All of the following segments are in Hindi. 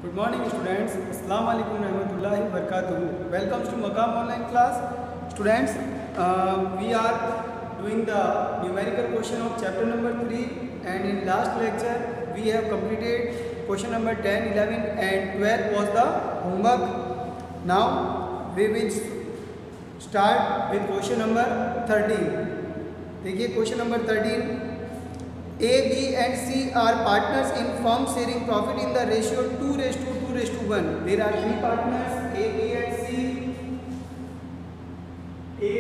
Good morning students. Assalamu alaikum warahmatullahi wabarakatuh. Welcome to Maqam online class. Students, we are doing the numerical question of chapter number 3, and in last lecture we have completed question number 10, 11 and 12 was the homework. Now we will start with question number 13. देखिए question number 13. A, B and C are partners in firm sharing profit in the ratio 2:2:1. There are three partners A, B and C. A,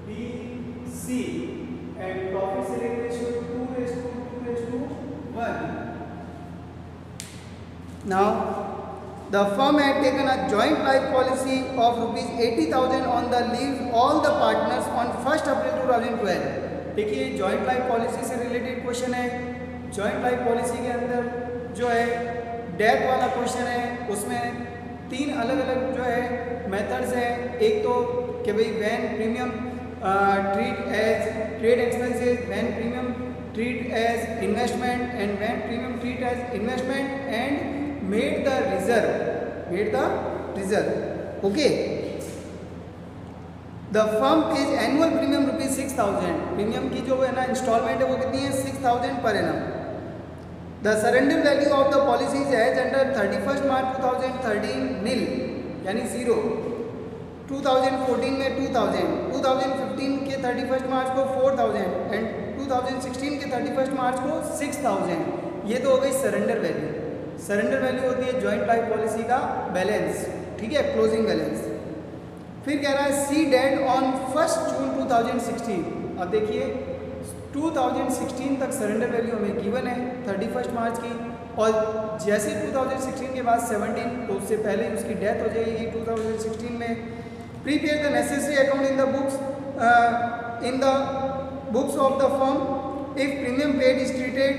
B, C and profit sharing ratio 2:2:1. Now, the firm had taken a joint life policy of ₹80,000 on the leave all the partners on 1st April 2012. देखिए जॉइंट लाइफ पॉलिसी से रिलेटेड क्वेश्चन है। जॉइंट लाइफ पॉलिसी के अंदर जो है डेथ वाला क्वेश्चन है, उसमें तीन अलग अलग जो है मेथड्स हैं। एक तो कि भाई when premium treat as trade expenses, when premium treat as investment and when premium treat as investment and made the reserve. Okay, the firm pays annual premium ₹6,000। Premium की जो है ना इंस्टॉलमेंट है वो कितनी है? 6,000 पर annum. The surrender value of the policies as under 31 March 2013 nil, यानी 0। 2014 में 2,000, 2015 के 31 मार्च को 4,000 एंड 2016 के 31 मार्च को 6,000। ये तो हो गई सरेंडर वैल्यू। सरेंडर वैल्यू होती है जॉइंट लाइफ पॉलिसी का बैलेंस, ठीक है, क्लोजिंग बैलेंस। फिर कह रहा है सी डेड ऑन 1 जून 2016। अब देखिए 2016 तक सरेंडर वैल्यू हमें गिवन है 31 मार्च की, और जैसे 2016 के बाद 17 तो उससे पहले उसकी डेथ हो जाएगी 2016 में। Prepare the necessary account in the books of the firm if premium paid is treated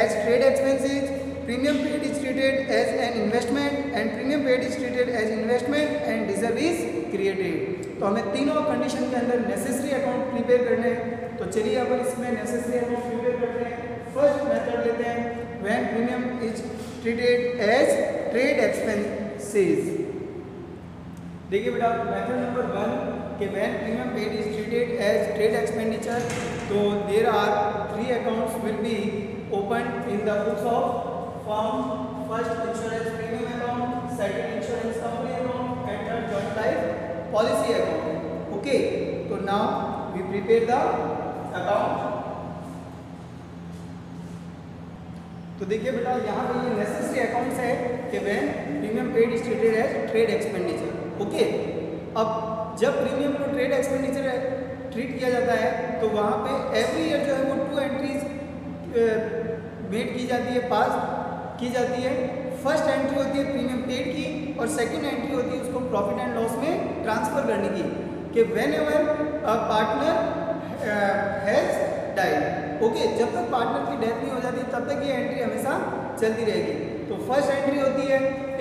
as trade expenses, premium paid is treated as an investment and premium paid is treated as investment and reserve is created. तो हमें तीनों कंडीशन के अंदर नेसेसरी अकाउंट प्रिपेयर करने हैं। तो चलिए अपन इसमें नेसेसरी अकाउंट प्रिपेयर करते हैं। फर्स्ट मेथड लेते हैं when premium is treated as trade expenses. देखिए बेटा मेथड नंबर 1 कि when premium paid is treated as trade expenditure, तो there are 3 accounts will be open in the books of firm. First insurance premium account, second insurance company account and third joint life policy account. Okay, तो now we prepare the account. तो देखिए बेटा यहाँ पे ये नेसेसरी अकाउंट्स है कि when premium paid is treated as trade expenditure. Okay, अब जब प्रीमियम को ट्रेड एक्सपेंडिचर ट्रीट किया जाता है तो वहाँ पे एवरी ईयर जो है वो 2 एंट्रीज मेड की जाती है, पास की जाती है। फर्स्ट एंट्री होती है प्रीमियम पेड की और सेकंड एंट्री होती है उसको प्रॉफिट एंड लॉस में ट्रांसफर करने की, कि when ever a partner has died. Okay, जब तक पार्टनर की डेथ नहीं हो जाती तब तक ये एंट्री हमेशा चलती रहेगी। तो फर्स्ट एंट्री होती है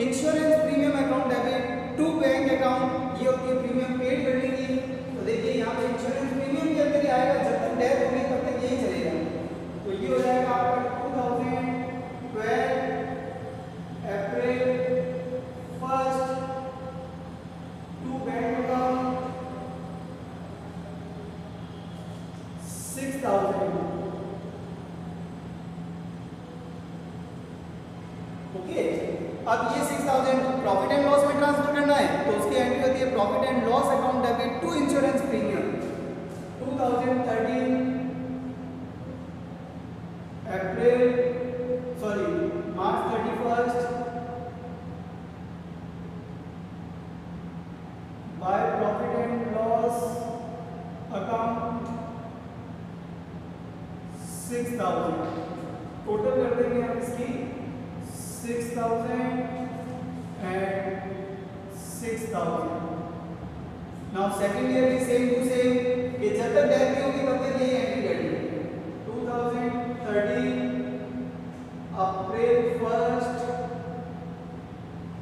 insurance premium account debit to bank account, ये होती है प्रीमियम पेड करने की। तो देखिए यहाँ पे इंश्योरेंस प्रीमियम के अंदर ही आएगा, जब तक डेथ होगी तब तक यही चलेगा। तो ये हो जाएगा आपका 2012 April 1 to bank account 6,000। Okay, अब ये 6,000 प्रॉफिट एंड लॉस में ट्रांसफर करना है तो उसकी एंट्री होती है profit and loss account debit to insurance premium 2013 March 31 by profit and loss account 6,000। Total कर देंगे हम इसकी 6,000 एंड 6,000। नाउ सेकंड ईयर भी सेम टू सेम कि जब तक डेथ नहीं होगी तब तक यही एंट्री करनी। 2013 अप्रैल 1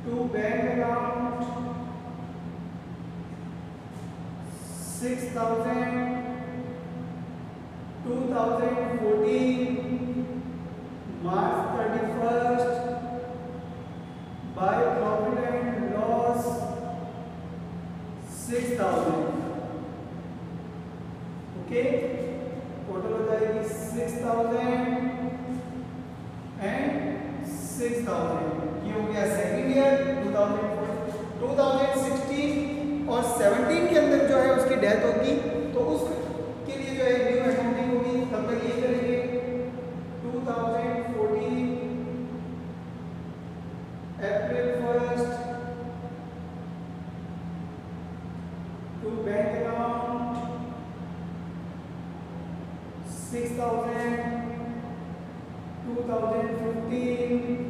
टू बैंक अकाउंट 6,000 2014 March 31 6000। ये हो गया सेकेंड ईयर 2016 और 17 के अंदर जो है उसकी डेथ होगी, तो उसके लिए जो है न्यू अकाउंटिंग होगी। तब तक ये करेंगे 2014 April 1 to bank account 6000 2015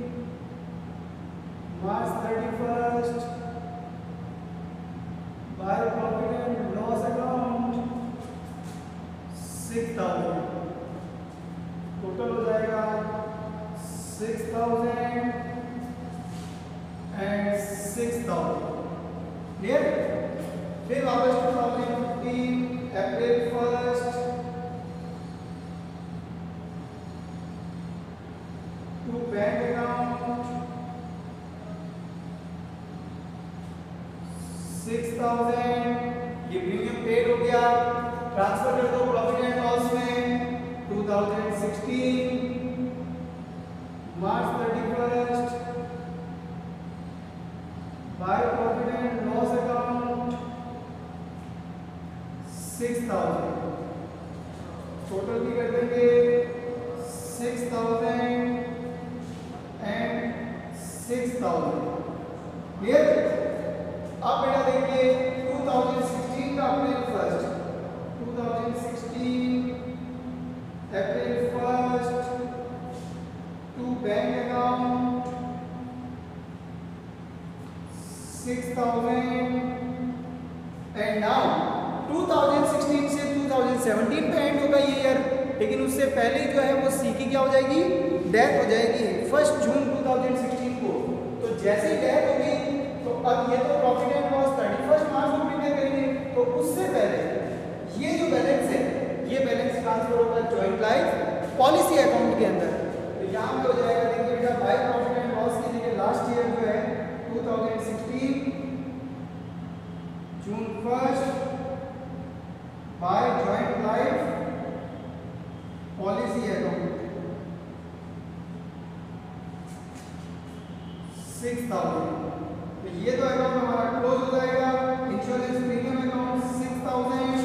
March 31st by profit and loss account 6000। Total हो जाएगा 6000 and 6000। क्लियर? फिर वापस 2015 अप्रैल 1 टू बैंक अकाउंट 6000। ये प्रीमियम पेड हो गया, ट्रांसफर कर दो प्रॉफिट एंड लॉस में 2016 March 31 by profit and loss account 6000। Total भी कर देंगे 6000 and 6000। क्लियर? अब बेटा देखिए 2016 का April 1 2016 April 1 to bank account 6000 and now 2016 से 2017 पे एंड होगा ये ईयर, लेकिन उससे पहले जो है वो सी की क्या हो जाएगी, डेथ हो जाएगी 1 जून 2016 को। तो जैसे ही डेथ होगी तो अब ये तो प्रॉफिट एंड लॉस 31 मार्च को प्रिपेयर करेंगे, तो उससे पहले ये जो बैलेंस है ये बैलेंस ट्रांसफर होगा जॉइंट लाइफ पॉलिसी अकाउंट के अंदर। तो यहाँ पे हो जाएगा, देखिए बेटा बाय प्रॉफिट एंड लॉस की जगह लास्ट ईयर जो है 2016 June 1 by joint life policy account 6000। तो ये तो अकाउंट हमारा क्लोज हो जाएगा। Insurance premium account 6000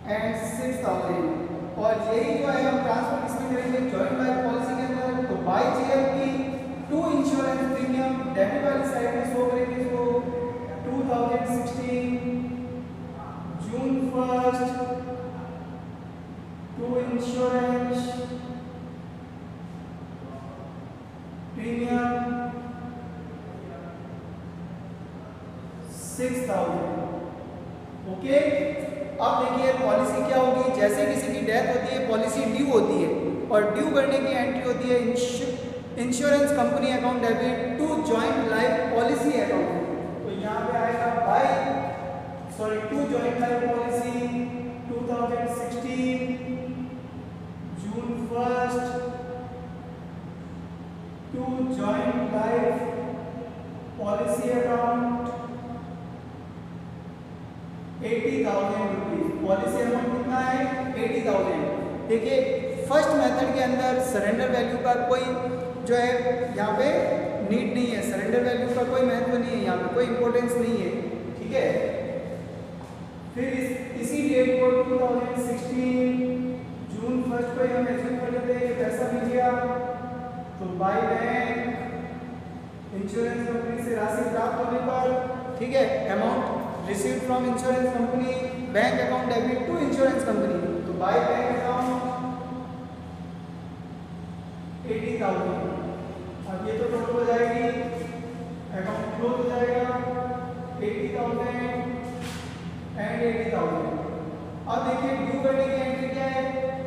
and 6000। और यही जो है हम ट्रांसफर किसमें करेंगे, जॉइंट लाइफ पॉलिसी के अंदर। तो by JLP to insurance premium debit वाली साइड में शो करेंगे इसको 2016 June 1 to insurance premium 6000। Okay, अब देखिए पॉलिसी क्या होगी, जैसे किसी की डेथ होती है पॉलिसी ड्यू होती है, और ड्यू करने की एंट्री होती है insurance company account debit to joint life policy account. तो यहाँ पे आएगा to joint life policy 2016 June 1 to joint life policy account 80,000 rupees. Policy amount कितना है, 80,000। देखिए फर्स्ट मेथड के अंदर सरेंडर वैल्यू का कोई जो है यहाँ पे नीड नहीं है, सरेंडर वैल्यू का कोई महत्व नहीं है, यहाँ पे कोई इंपॉर्टेंस नहीं है। ठीक है, फिर इसी डेट को 2016 जून 1 को हम एज्यूम कर लेते हैं कि पैसा मिल गया। तो बाय बैंक इंश्योरेंस कंपनी से राशि प्राप्त होने पर, ठीक है, amount received from insurance company bank account debit to insurance company. तो बाय बैंक अकाउंट 80,000। अब ये तो टोटल हो जाएगी, अकाउंट क्लोज हो जाएगा 80,000 एंड 80,000। अब देखिए ड्यू करने की एंट्री क्या है,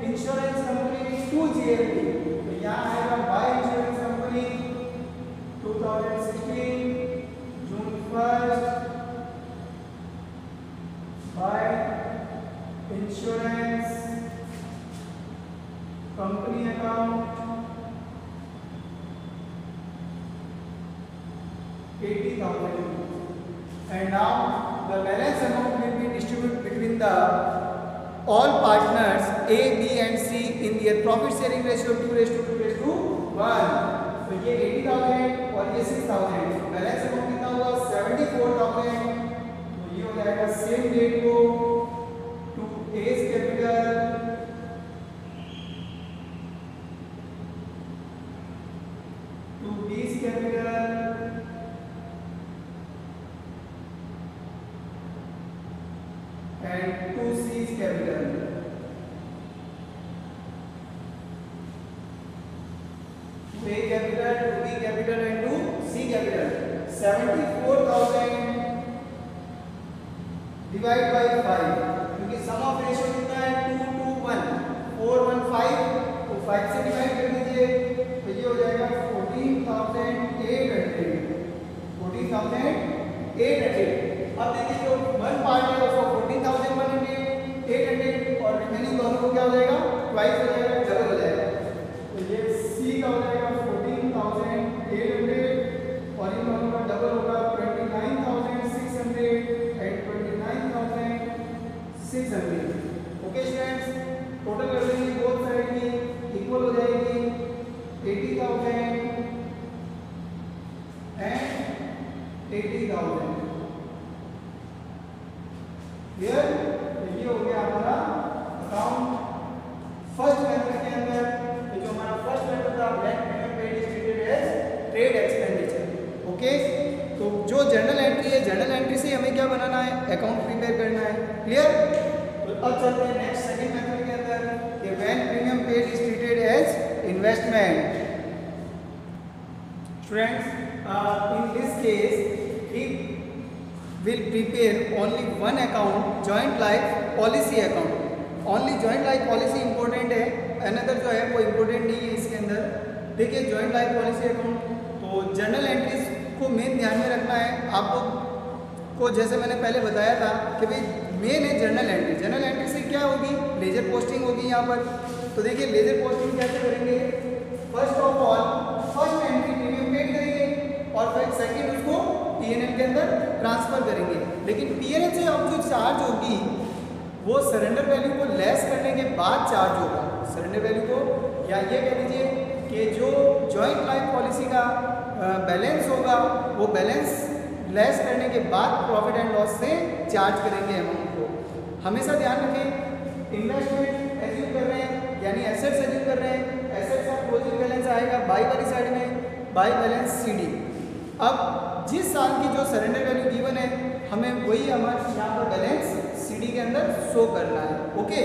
इंश्योरेंस कंपनी टू जीएलपी। तो यहाँ आएगा by insurance company 2016 June 1 by insurance company account 80,000 and now the balance amount will be distributed between the all partners A, B and C in their profit sharing ratio 2:2:1. तो ये 80,000 और ये 6,000, बैलेंस अमाउंट कितना हुआ 74,000। तो ये हो जाएगा सेम डेट को to A's capital to B's capital and 2 C's capital. A capital, 2B capital and 2 C capital. 74,000 divide by 5 क्योंकि sum of ratio कितना है 2 to 1 4 1 5 तो 5 से डिवाइड कर दीजिए तो ये हो जाएगा 14,800 अब देखिए जो वन पार्ट है उसको 14,100 800 और रिमेनिंग दोनों को क्या हो जाएगा ट्वाइस हो जाएगा डबल हो जाएगा तो ये C का हो जाएगा 14,800 और इन दोनों का डबल होगा 29,600 एंड 29,600। ओके स्टूडेंट्स टोटल कर लेंगे बोथ साइड की इक्वल हो जाएगी 80,000 एंड 80,000 क्लियर। ये हो गया हमारा अकाउंट फर्स्ट मेथड के अंदर ये जो हमारा फर्स्ट मेथड था bank payment paid is treated as trade expenditure. Okay तो जो जर्नल एंट्री है जर्नल एंट्री से हमें क्या बनाना है अकाउंट प्रिपेयर करना है। क्लियर। तो अब चलते हैं नेक्स्ट सेकंड मेथड के अंदर कि bank premium paid is treated as investment. Students in this case we will prepare only one account joint life policy account. only joint life policy important है another जो है वो important नहीं है इसके अंदर। देखिए joint life policy account तो जर्नल एंट्रीज को मेन ध्यान में रखना है आपको जैसे मैंने पहले बताया था कि भाई मेन है जर्नल एंट्री। जर्नल एंट्री से क्या होगी लेजर पोस्टिंग होगी यहाँ पर। तो देखिए लेजर पोस्टिंग कैसे करेंगे first of all first entry premium paid करेंगे और फिर सेकंड उसको पीएनएल के अंदर ट्रांसफर करेंगे। लेकिन पीएनएल से अब जो चार्ज होगी वो सरेंडर वैल्यू को लेस करने के बाद चार्ज होगा। सरेंडर वैल्यू को या ये कह लीजिए कि जो जॉइंट लाइफ पॉलिसी का बैलेंस होगा वो बैलेंस लेस करने के बाद प्रॉफिट एंड लॉस से चार्ज करेंगे अमाउंट को। हमेशा ध्यान रखें इन्वेस्टमेंट एज्यूम कर रहे हैं यानी एसेट्स एज्यूम कर रहे हैं। एसेट्स का क्लोजिंग बैलेंस आएगा बाई वाली साइड में बाई बैलेंस सीडी। अब जिस साल की जो सरेंडर वैल्यू गिवन है हमें वही हमारे यहाँ पर बैलेंस सीडी के अंदर शो करना है। Okay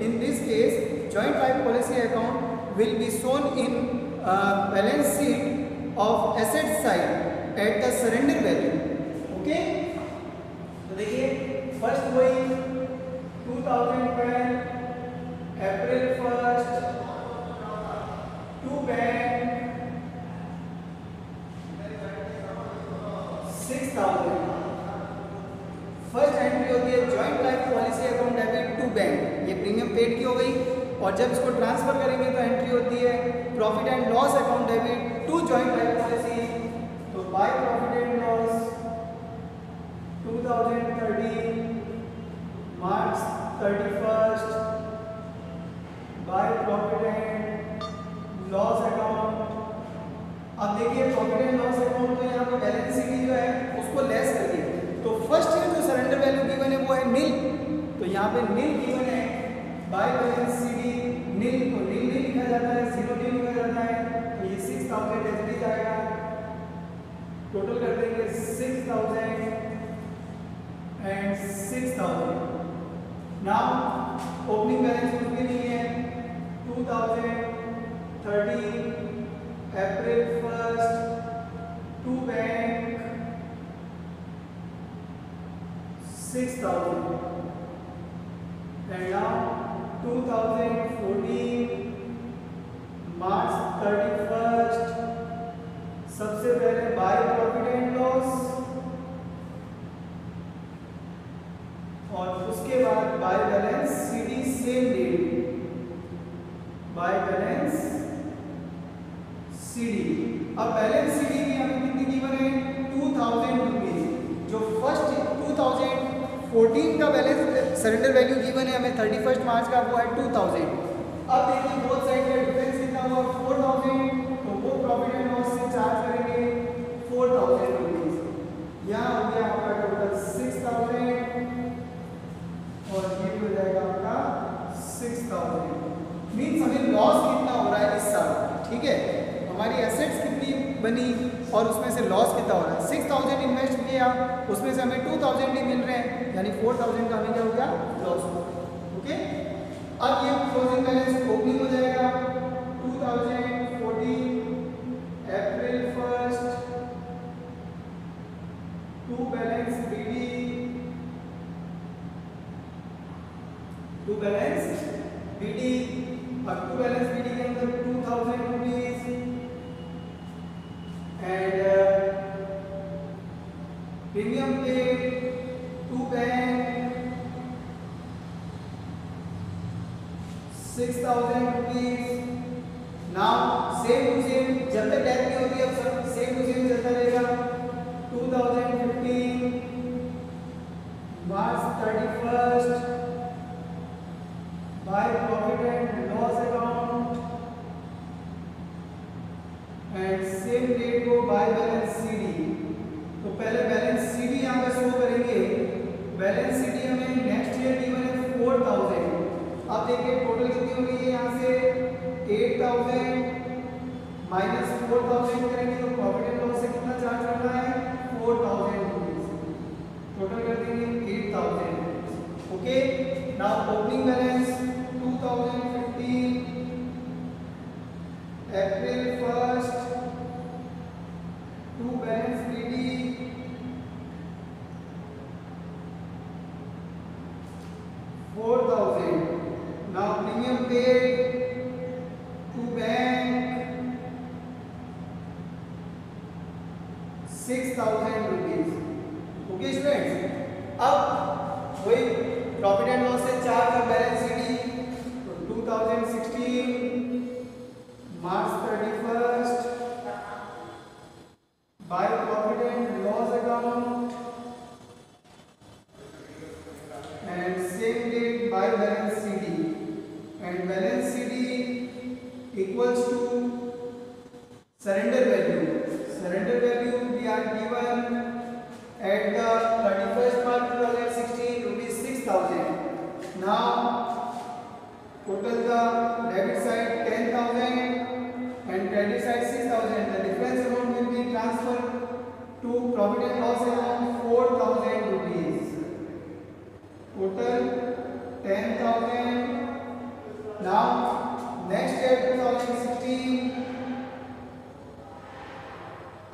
in this case joint life policy account will be shown in balance sheet of asset side at the surrender value. Okay तो देखिए फर्स्ट वही 2012 April 1 to bank 6,000 first entry होती है joint life policy account debit to bank. ये प्रीमियम पेड की हो गई और जब इसको ट्रांसफर करेंगे तो एंट्री होती है profit and loss account debit to joint life policy. तो by profit and loss 2013 March 31 by profit and loss account. अब देखिए प्रॉफिट एंड लॉस अकाउंट तो यहाँ पर बैलेंस शीट जो है उसको लेस करिए। तो फर्स्ट ईयर जो सरेंडर वैल्यू गिवन है वो है नील। तो यहाँ पे नील गिवन है बाय बैलेंस सीडी नील तो नील नहीं लिखा जाता है 0 नील लिखा जाता है। तो ये 6,000 एसडी जाएगा टोटल कर देंगे 6,000 एंड 6,000। नाउ ओपनिंग बैलेंस कुछ भी नहीं है 2013 अप्रैल 1 टू बैंक 6,000 and now 2014 मार्च 31 सबसे पहले बाय प्रॉफिट एंड लॉस और उसके बाद by balance CD same date by balance CD. अब बैलेंस सीडी की हमें कितनी गिवन है 2,000 रुपीज। जो फर्स्ट 2014 का बैलेंस सरेंडर वैल्यू गिवन है हमें 31 मार्च का वो है 2,000। अब देखिए बोथ साइड का डिफरेंस कितना हुआ 4,000 तो वो प्रॉफिट एंड लॉस हमारी एसेट्स कितनी बनी और उसमें से लॉस कितना हो रहा है। 6000 इन्वेस्ट किया, उसमें से हमें 2000 ही मिल रहे हैं, यानी 4000 का हमें क्या हो गया, लॉस हो गया। ओके, अब ये क्लोजिंग बैलेंस ओपनिंग हो जाएगा 2014 April 1 to balance BD, to balance BD, और टू बैलेंस बीडी के अंदर 2000 rupees and premium pay to bank 6000 rupees. Now same to same, जब तक डेट नहीं होती अब सब सेम टू सेम चलता रहेगा। 2015 March 31 by profit and loss account and same date को बाय बैलेंस सीडी। तो पहले बैलेंस सीडी यहाँ पे शो करेंगे। बैलेंस सीडी हमें नेक्स्ट ईयर डी बने 4000। अब देखिए टोटल कितनी हो गई है, यहाँ से 8000 माइनस 4000 करेंगे तो प्रॉफिट एंड लॉस से कितना चार्ज करना है, 4000 रुपीज। टोटल कर देंगे 8000। Okay, now opening balance 2015 April 1 to balance BD 4000। Now premium paid to bank 6000 rupees. Okay students, अब वही प्रॉफिट एंड लॉस से चार्ज और बैलेंस सीडी। तो 2016 March 31 by profit and loss account and same date by balance CD and balance CD equals to surrender value. Surrender value we are given at the 31st March 2016 rupees 6000. Now total the debit side 10,000 and credit side 6,000. The difference amount will be transferred to profit and loss account 4,000 rupees. Total 10,000. Now next year 2016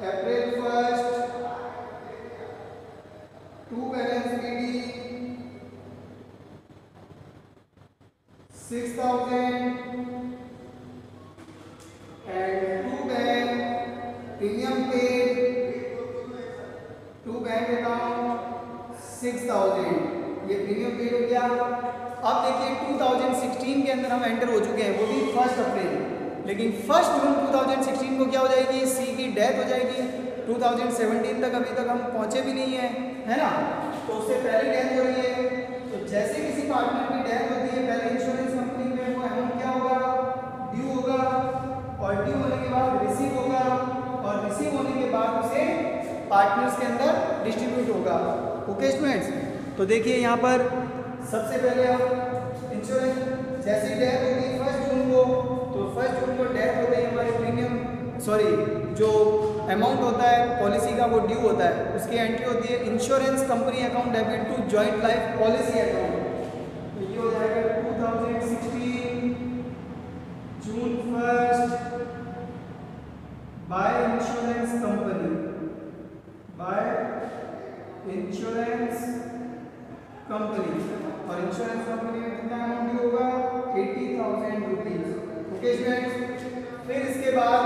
April 1 to balance BD 6000 and to bank premium paid to bank account 6000। ये प्रीमियम पेड हो गया। अब देखिए 2016 के अंदर हम एंटर हो चुके हैं, वो भी 1 अप्रैल। लेकिन 1 जून 2016 को क्या हो जाएगी, सी की डेथ हो जाएगी। 2017 तक अभी तक हम पहुंचे भी नहीं है, है ना, तो उससे पहले डेथ हो रही है। तो जैसे किसी पार्टनर की डेथ होती है, पहले इंश्योरेंस कंपनी में वो अमाउंट क्या होगा, ड्यू होगा, और ड्यू होने के बाद रिसीव होगा, और रिसीव होने के बाद उसे पार्टनर्स के अंदर डिस्ट्रीब्यूट होगा। ओके स्टूडेंट्स, तो देखिए यहाँ पर सबसे पहले हम इंश्योरेंस जैसी डेथ होगी 1 जून को, तो 1 जून को डेथ होते ही हमारे प्रीमियम जो अमाउंट होता है पॉलिसी का वो ड्यू होता है, उसकी एंट्री होती है insurance company account debit to joint life policy account. तो ये हो जाएगा 2016 June 1 by insurance company, by insurance company, और इंश्योरेंस कंपनी में कितना अमाउंट ड्यू होगा, 80,000 रुपीज। ओके स्टूडेंट्स, फिर इसके बाद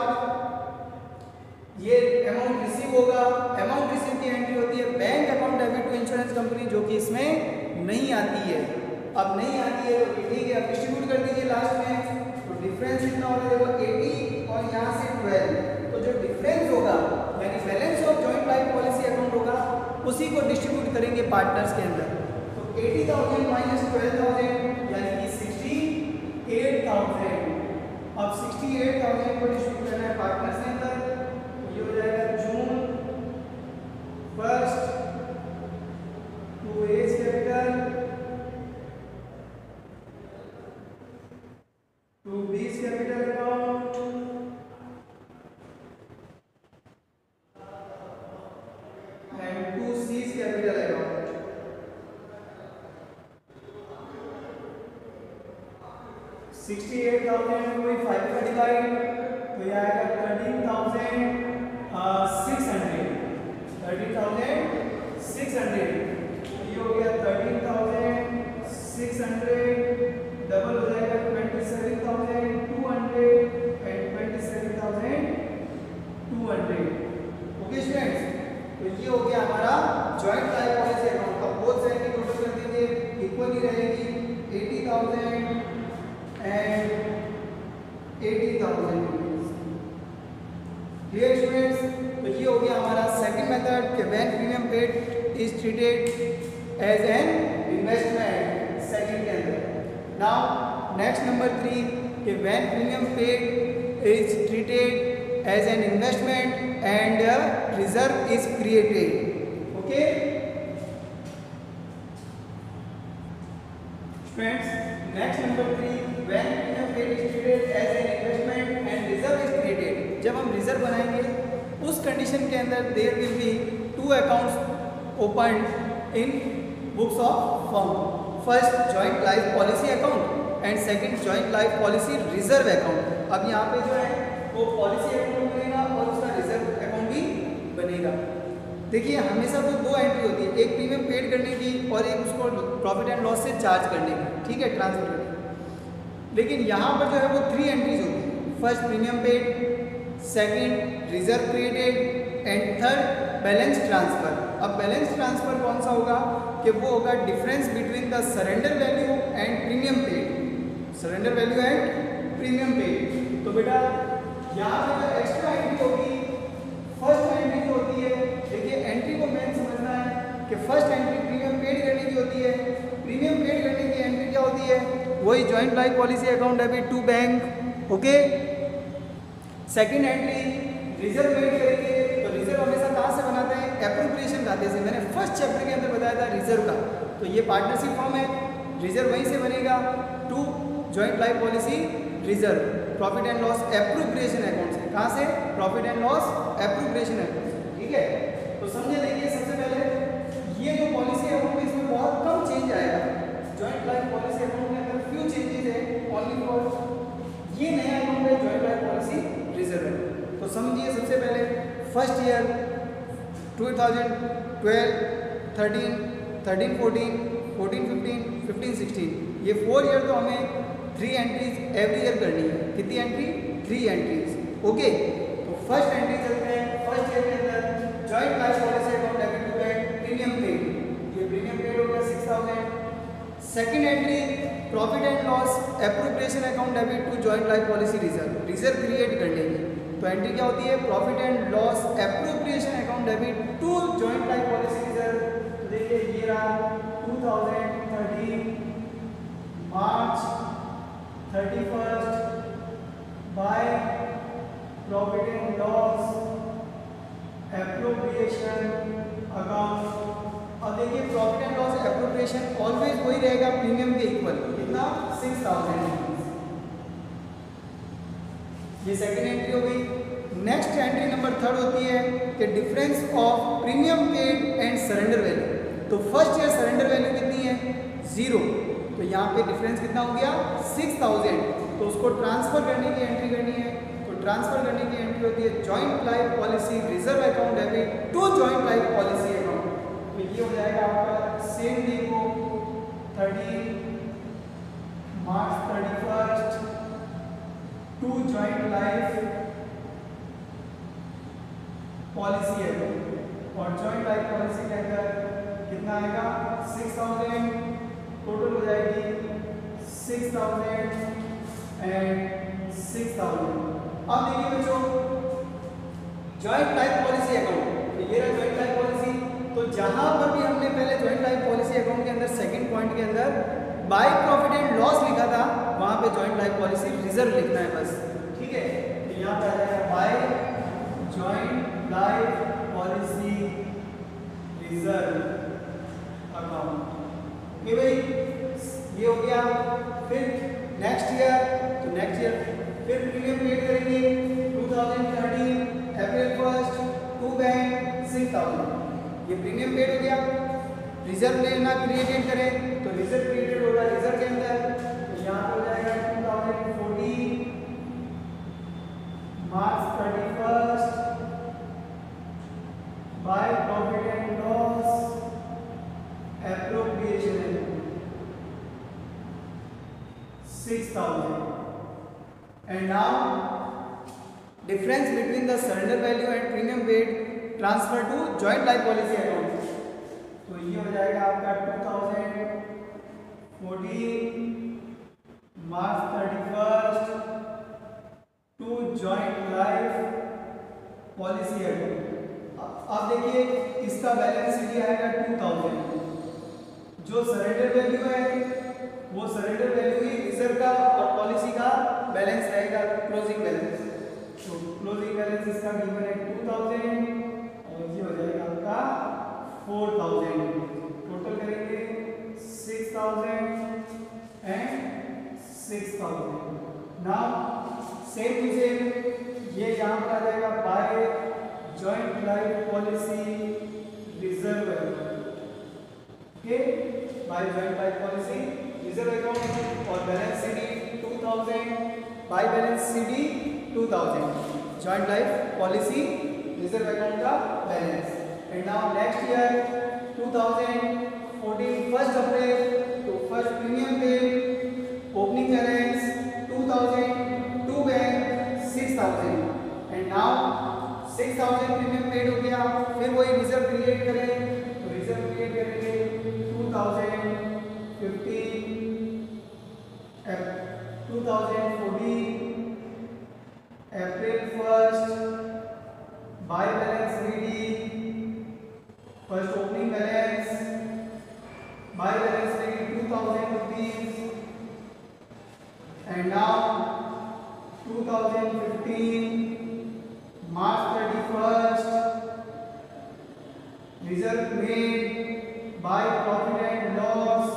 ये अमाउंट रिसीव होगा। अमाउंट रिसीव की एंट्री होती है bank account debit to insurance company, जो कि इसमें नहीं आती है। अब नहीं आती है तो ठीक है, अब डिस्ट्रीब्यूट कर दीजिए लास्ट में। तो डिफरेंस कितना होगा, देखो 80 और यहाँ से 12, तो जो डिफरेंस होगा यानी balance of joint life policy account होगा, उसी को डिस्ट्रीब्यूट करेंगे पार्टनर्स के अंदर। तो 80,000 माइनस 12,000 यानी कि 68,000। अब 68,000 को डिस्ट्रीब्यूट करना है पार्टनर्स के अंदर। ये हो जाएगा June 1 to A's capital to B's capital account ये आएगा 13,600, 13,600। ये हो गया 13,600, डबल हो जाएगा 27,200 एंड 27,200। ओके स्टूडेंट्स, तो ये हो गया हमारा जॉइंट लाइफ पॉलिसी अकाउंट। अब बोथ साइड की टोटल कर देंगे, इक्वली रहेगी 80,000 एंड 80,000। Clear students? तो ये हो गया हमारा सेकंड मेथड कि when premium paid is treated as an investment, second के अंदर। नाउ नेक्स्ट नंबर 3 कि when premium paid is treated as an investment and reserve is created. Okay students, next number 3 when premium paid is treated as an investment and reserve is created. जब हम रिजर्व बनाएंगे उस कंडीशन के अंदर there will be 2 accounts open in books of firm. First joint life policy account and second joint life policy reserve account. अब यहाँ पे जो है वो पॉलिसी अकाउंट बनेगा और उसका रिजर्व अकाउंट भी बनेगा। देखिए हमेशा वो 2 एंट्री होती है, एक प्रीमियम पेड करने की और एक उसको प्रॉफिट एंड लॉस से चार्ज करने की, ठीक है, ट्रांसफर करने की। लेकिन यहाँ पर जो है वो 3 एंट्रीज होती है, first premium paid, second reserve created and third balance transfer. अब बैलेंस ट्रांसफर कौन सा होगा कि वो होगा difference between the surrender value and premium paid, surrender value and premium paid. तो बेटा यहाँ पे जो एक्स्ट्रा एंट्री होगी, फर्स्ट एंट्री जो होती है, देखिए एंट्री को मेन समझना है कि फर्स्ट एंट्री प्रीमियम पेड करने की होती है। प्रीमियम पेड करने की एंट्री क्या होती है? वही joint life policy account debit to bank. Okay, second entry reserve paid करेंगे, तो रिजर्व हमेशा कहाँ से बनाते हैं? एप्रोप्रिएशन खाते से। मैंने फर्स्ट चैप्टर के अंदर बताया था रिजर्व का, तो ये पार्टनरशिप फॉर्म है, रिजर्व वहीं से बनेगा to joint life policy reserve, profit and loss appropriation account से। कहाँ से? Profit and loss appropriation account से, ठीक है। तो समझे, देखिए सबसे पहले ये जो पॉलिसी अकाउंट है इसमें बहुत कम चेंज आएगा। जॉइंट लाइफ पॉलिसी अकाउंट के अंदर फ्यू चेंजेस है, ओनली फॉर ये नया अकाउंट है जॉइंट लाइफ पॉलिसी रिजर्व। तो समझिए सबसे पहले फर्स्ट ईयर 2012, 13, 14, 15, 16, ये 4 ईयर तो हमें 3 एंट्रीज एवरी ईयर करनी है। कितनी एंट्री? 3 एंट्रीज। ओके, तो फर्स्ट एंट्री चलते हैं। फर्स्ट ईयर के अंदर joint life policy account debit to bank premium paid, ये प्रीमियम पेड हो गया 6,000। Second entry profit and loss appropriation account debit to joint life policy reserve, reserve create करने की। तो एंट्री क्या होती है? Profit and loss appropriation account debit to joint life policy reserve. तो देखिए ये रहा 2013 मार्च 31st bye profit and loss appropriation account. अब देखिए profit and loss appropriation always वही रहेगा प्रीमियम के इक्वल, कितना? 6,000। ये सेकंड एंट्री हो गई। नेक्स्ट एंट्री नंबर 3 होती है कि difference of premium paid and surrender value. तो फर्स्ट ईयर सरेंडर वैल्यू कितनी है? 0। तो यहाँ पे डिफरेंस कितना हो गया? 6,000। तो उसको ट्रांसफर करने की एंट्री करनी है। तो ट्रांसफर करने की एंट्री होती है joint life policy reserve account debit to joint life policy account. तो ये हो जाएगा आपका सेम डे को 30 March 31st to joint life policy account. और जॉइंट लाइफ पॉलिसी के अंदर कितना आएगा? 6,000, टोटल हो जाएगी 6,000 एंड 6,000। अब देखिए बच्चों जॉइंट लाइफ पॉलिसी अकाउंट, तो ये रहा जॉइंट लाइफ पॉलिसी। तो जहां पर भी हमने पहले जॉइंट लाइफ पॉलिसी अकाउंट के अंदर सेकंड पॉइंट के अंदर बाय प्रॉफिट एंड लॉस लिखा था, वहां पे जॉइंट लाइफ पॉलिसी रिजर्व लिखना है बस, ठीक है। तो यहाँ पे आ जाएगा by joint life policy reserve account. Okay भाई, ये हो गया। फिर नेक्स्ट ईयर, तो नेक्स्ट ईयर फिर प्रीमियम पेड करेंगे 2013 अप्रैल 1st टू बैंक 6,000। ये प्रीमियम पेड हो गया। रिजर्व लेना क्रिएटेड करें तो रिजर्व क्रिएटेड होगा रिजर्व के अंदर। तो यहाँ पे हो जाएगा 2014 March 31st by profit and loss appropriation 6,000. And now difference between the surrender value and premium paid transfer to joint life policy account. तो ये हो जाएगा आपका 2014 March 31st to joint life policy account. अब देखिए इसका बैलेंस शीट आएगा 2000। जो सरेंडर वैल्यू है वो सरेंडर वैल्यू ही रिजर्व का और पॉलिसी का बैलेंस रहेगा, क्लोजिंग बैलेंस। तो क्लोजिंग बैलेंस इसका गिवन है 2000 और ये हो जाएगा आपका 4000। टोटल करेंगे 6000 and 6000। Now same to same ये यहाँ पर आ जाएगा by joint life policy reserve account. Okay, by joint life policy reserve account और balance CD 2000 by balance CD 2000 joint life policy reserve account का balance. And now next year 2014 first April तो फर्स्ट प्रीमियम पे opening balance 2000 to bank 6000। And now 6000 premium paid हो गया, फिर वही रिजर्व क्रिएट करें तो रिजर्व क्रिएट करेंगे 2014 अप्रैल 1st by balance ready first opening balance by balance ready 2000 rupees. And now 2015 March 31st reserve made by profit and loss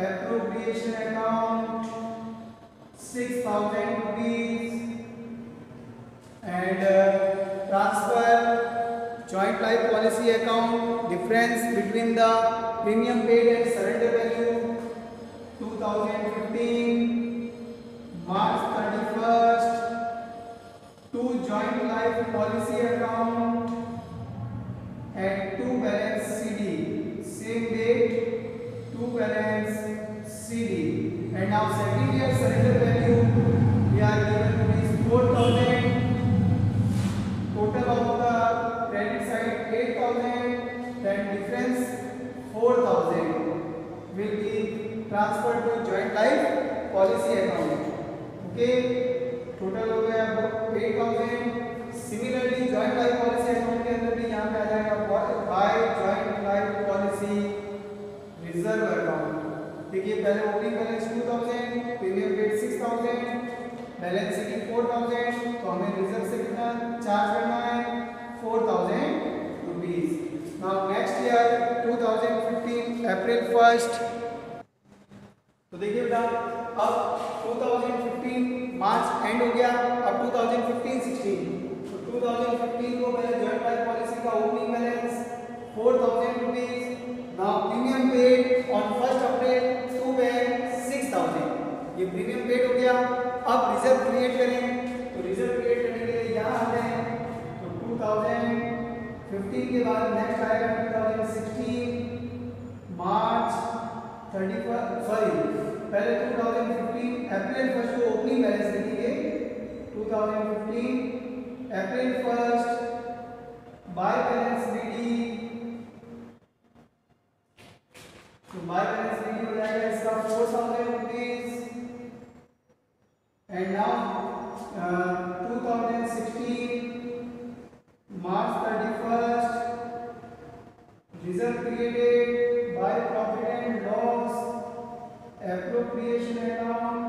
appropriation account 6,000 rupees and transfer joint life policy account difference between the premium paid and surrender value 2015 March 31st to joint life policy account and to balance CD same date to balance CD and now second year surrender value we are given is 4000 total of the credit side 8000 then difference 4000 will be transferred to joint life policy account। okay, total हो गया 8000। Similarly joint life policy account के अंदर भी यहाँ पे आ जाएगा by joint life policy reserve account. देखिए पहले opening balance 2000 premium paid 6000 balance CD 4000 तो हमें रिजर्व से कितना चार्ज करना है 4000 रुपीस। नाउ नेक्स्ट ईयर 2015 अप्रैल 1st तो देखिए बेटा अब 2015 मार्च एंड हो गया, अब 2015-16 तो 2015 को पहले जॉइंट लाइफ पॉलिसी का opening balance 4000 rupees. Now premium paid on 1st April to bank 6000। ये प्रीमियम पेड हो गया। अब रिजर्व क्रिएट करें तो रिजर्व क्रिएट करने के लिए यहाँ आते हैं तो 2015 के बाद नेक्स्ट आएगा 2016 मार्च 31 सॉरी पहले 2015 अप्रैल 1st को ओपनिंग बैलेंस लिखेंगे 2015 अप्रैल 1st बाय बैलेंस रेडी तो बाय बैलेंस रेडी हो जाएगा इसका 4000 rupees. And now 2016 March 31st reserve created by profit and loss appropriation account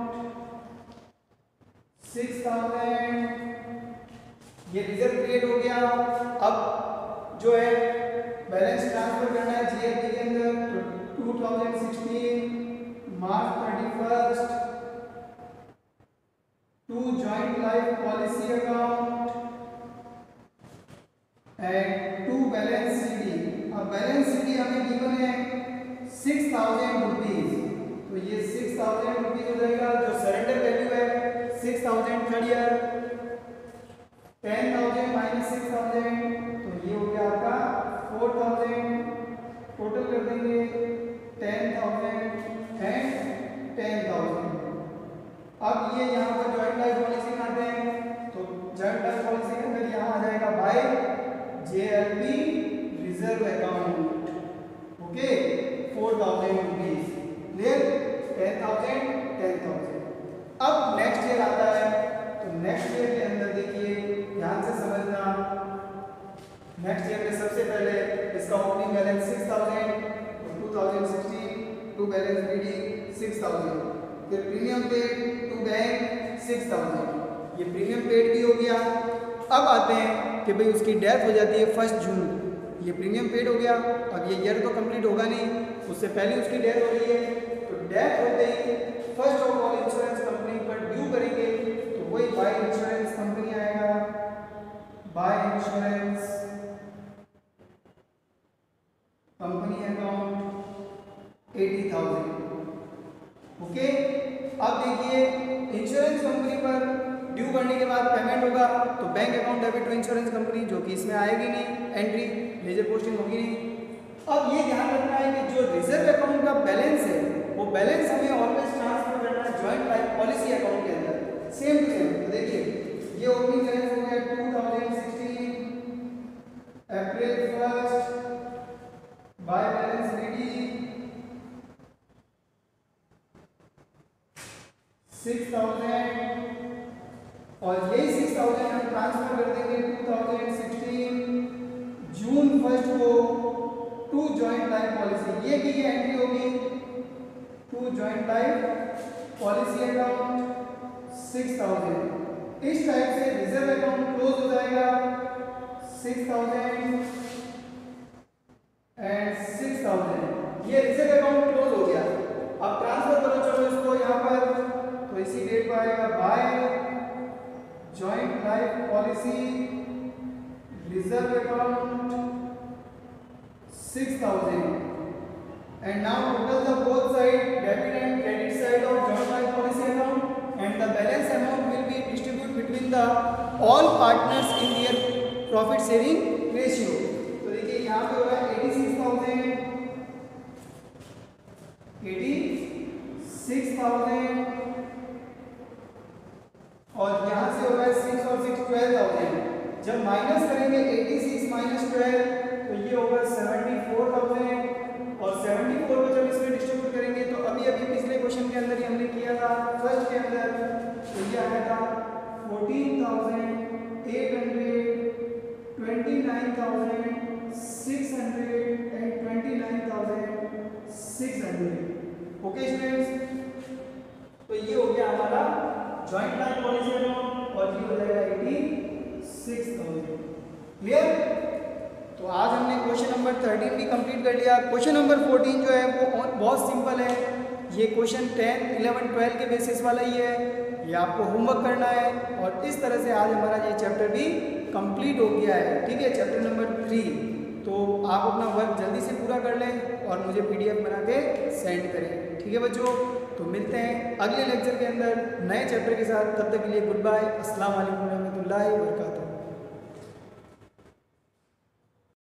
6000। ये रिजर्व क्रिएट हो गया। अब जो है बैलेंस ट्रांसफर करना है जीएफटी के अंदर तो 2016 March 31st to joint life policy account and to balance CD. अब बैलेंस सीडी हमें गिवन है 6000 रुपीज तो ये 6000 रुपीज हो जाएगा। जो सरेंडर वैल्यू है 6000 थर्ड ईयर 10,000 माइनस 6,000 तो ये हो गया आपका 4,000, टोटल कर देंगे 10,000 एंड 10,000। अब ये यहाँ पर जॉइंट लाइफ पॉलिसी में आते हैं, तो जॉइंट लाइफ पॉलिसी के अंदर यहाँ आ जाएगा by JLP reserve account, okay 4,000 rupees, clear, 10,000 10,000। अब नेक्स्ट ईयर आता है, तो नेक्स्ट ईयर के अंदर देखिए ध्यान से समझना, नेक्स्ट ईयर में सबसे पहले इसका opening balance 6,000, 2016 to balance BD 6,000, फिर प्रीमियम पेड टू बैंक 6,000, ये प्रीमियम पेड भी हो गया। अब आते हैं कि भाई उसकी डेथ हो जाती है 1 जून, ये प्रीमियम पेड हो गया, अब ये ईयर तो कंप्लीट होगा नहीं, उससे पहले उसकी डेथ हो रही है, तो डेथ होते ही first of all insurance company पर ड्यू करेंगे, तो वही बाय इंश्योरेंस कंपनी आएगा, by insurance company account 80,000, okay. अब देखिए इंश्योरेंस कंपनी पर ड्यू करने के बाद पेमेंट होगा, तो bank account debit to insurance company, जो कि इसमें आएगी नहीं, एंट्री लेजर पोस्टिंग होगी नहीं। अब ये ध्यान रखना है कि जो रिजर्व अकाउंट का बैलेंस है, वो बैलेंस हमें ऑलवेज ट्रांसफर करना है जॉइंट लाइफ पॉलिसी अकाउंट के अंदर, सेम टू सेम। तो देखिए ये ओपनिंग बैलेंस हो गया 2016 अप्रैल 1 बाय बैलेंस BD 6,000, और यही 6,000 हम ट्रांसफर कर देंगे 2016 जून 1 को टू जॉइंट लाइफ पॉलिसी, ये की ये एंट्री होगी to joint life policy account 6,000। इस टाइप से रिजर्व अकाउंट क्लोज हो जाएगा 6,000 एंड 6,000, ये रिजर्व अकाउंट क्लोज हो गया। अब ट्रांसफर करो चलो इसको यहाँ पर, तो इसी डेट पर आएगा by joint life policy reserve account 6,000, and now total the both side debit and credit side of joint life policy account, and the balance amount will be distributed between the all partners in their profit sharing ratio। तो देखिए यहाँ पे होगा 86,000 और यहाँ से होगा 6 और 6 12,000। जब माइनस करेंगे 86 माइनस 12 तो ये होगा 74,000, और 74 को जब इसमें डिस्ट्रीब्यूट करेंगे तो अभी पिछले क्वेश्चन के अंदर ही हमने किया था फर्स्ट के अंदर, तो ये आया था 14,800, 29,600 एंड 29,600, ओके स्टूडेंट्स। तो ये हो गया हमारा जॉइंट लाइफ पॉलिसी अकाउंट, और ये हो जाएगा 86,000, क्लियर। तो आज हमने क्वेश्चन नंबर 13 भी कंप्लीट कर लिया। क्वेश्चन नंबर 14 जो है वो बहुत सिंपल है, ये क्वेश्चन 10, 11, 12 के बेसिस वाला ही है, ये आपको होमवर्क करना है, और इस तरह से आज हमारा ये चैप्टर भी कंप्लीट हो गया है, ठीक है, चैप्टर नंबर 3। तो आप अपना वर्क जल्दी से पूरा कर लें और मुझे PDF बना के सेंड करें, ठीक है बच्चों। तो मिलते हैं अगले लेक्चर के अंदर नए चैप्टर के साथ, तब तक के लिए गुड बाय, अस्सलाम वालेकुम रहमतुल्लाहि व बरकातहू।